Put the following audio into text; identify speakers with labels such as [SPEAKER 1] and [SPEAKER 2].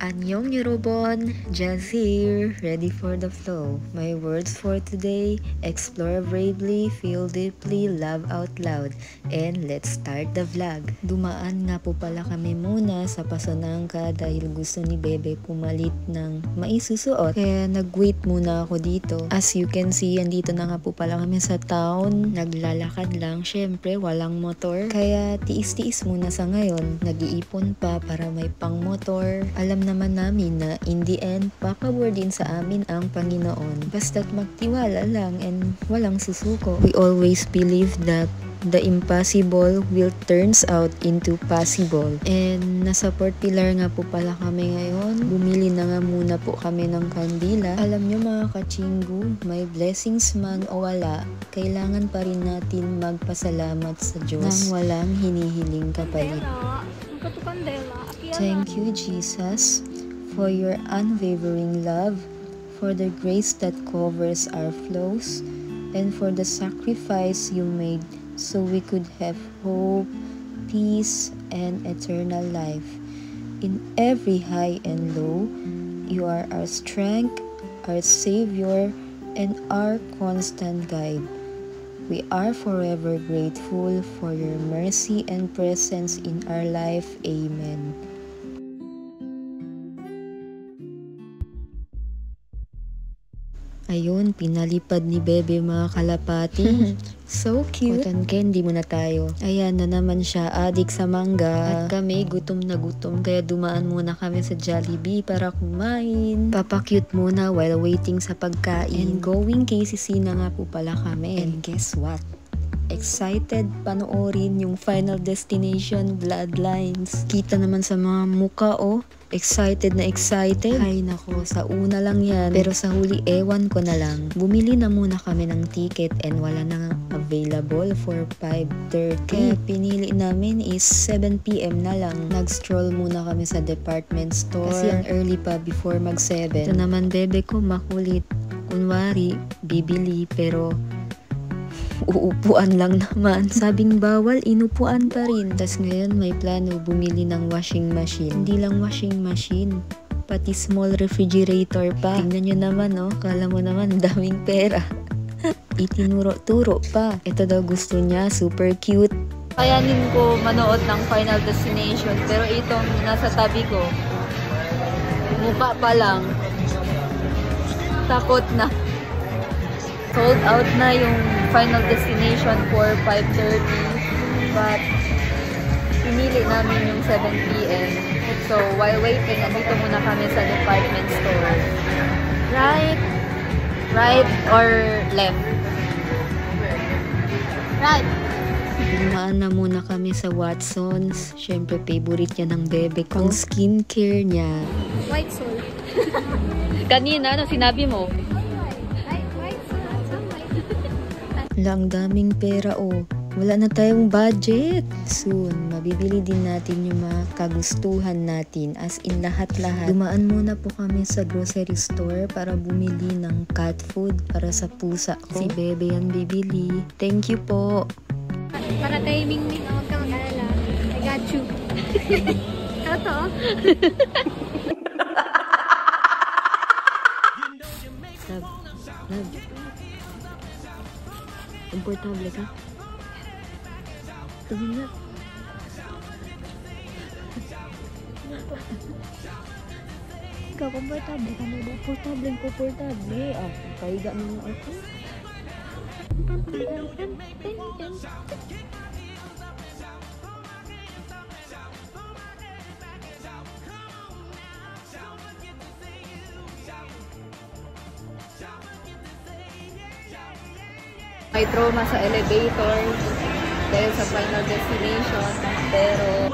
[SPEAKER 1] Annyeong Yorobon, Jazz here, ready for the flow. My words for today, explore bravely, feel deeply, love out loud. And let's start the vlog. Dumaan nga po pala kami muna sa Pasanangka dahil gusto ni Bebe pumalit ng maisusuot. Kaya nag-wait muna ako dito. As you can see, andito na nga po pala kami sa town. Naglalakad lang, syempre walang motor. Kaya tiis-tiis muna sa ngayon. Nag-iipon pa para may pang motor. Alam naman namin na in the end, papabor din sa amin ang Panginoon. Basta't magtiwala lang and walang susuko. We always believe that the impossible will turns out into possible. And nasa Port Pilar nga po pala kami ngayon. Bumili na nga muna po kami ng kandila. Alam nyo mga kachinggu, may blessings man o wala, kailangan pa rin natin magpasalamat sa Diyos nang walang hinihiling kapalit. Thank you, Jesus, for your unwavering love, for the grace that covers our flaws, and for the sacrifice you made so we could have hope, peace, and eternal life. In every high and low, you are our strength, our Savior, and our constant guide. We are forever grateful for your mercy and presence in our life. Amen. Ayun, pinalipad ni Bebe mga kalapati. So cute. Cotton candy muna tayo. Ayan na naman siya, adik sa mangga. At kami, gutom na gutom. Kaya dumaan muna kami sa Jollibee para kumain. Papakute muna while waiting sa pagkain. And going KCC na nga po pala kami. And guess what? Excited panoorin yung Final Destination Bloodlines. Kita naman sa mga muka excited na excited. Ay nako, sa una lang yan. Pero sa huli, ewan ko na lang. Bumili na muna kami ng ticket and wala na available for 5:30. Kaya pinili namin is 7 PM na lang. Nag-stroll muna kami sa department store. Kasi ang early pa before mag-7. Ito naman Bebe ko makulit. Kunwari, bibili pero uupuan lang naman. Sabing bawal, inupuan pa rin. Tas ngayon may plano bumili ng washing machine. Hindi lang washing machine, pati small refrigerator pa. Tingnan nyo naman kala mo naman daming pera. Itinuro-turo pa. Ito daw gusto niya, super cute. Kayanin ko manood ng Final Destination, pero itong nasa tabi ko, mukha pa lang, takot na. Sold out na yung Final Destination for 5:30, but pinili namin yung 7 PM. So while waiting, andito muna kami sa department store. Right or left? Right. Dumaan na muna kami sa Watsons. Syempre favorite niya ng Bebe ko. Ang skincare niya.
[SPEAKER 2] White Soul.
[SPEAKER 1] Kanina, ano sinabi mo? Lang daming pera wala na tayong budget. Soon, mabibili din natin yung mga kagustuhan natin, as in lahat-lahat. Dumaan muna po kami sa grocery store para bumili ng cat food para sa pusa ko. Si Bebe yan bibili. Thank you po.
[SPEAKER 2] Para timing mo, huwag ka mag-alala. I got you. Ito.
[SPEAKER 1] Love. Komportable ka? Tingin na.
[SPEAKER 2] Ikaw, komportable ka na ba?
[SPEAKER 1] Komportable. Kaiga mo na ako. May trauma sa elevator dahil sa Final Destination, pero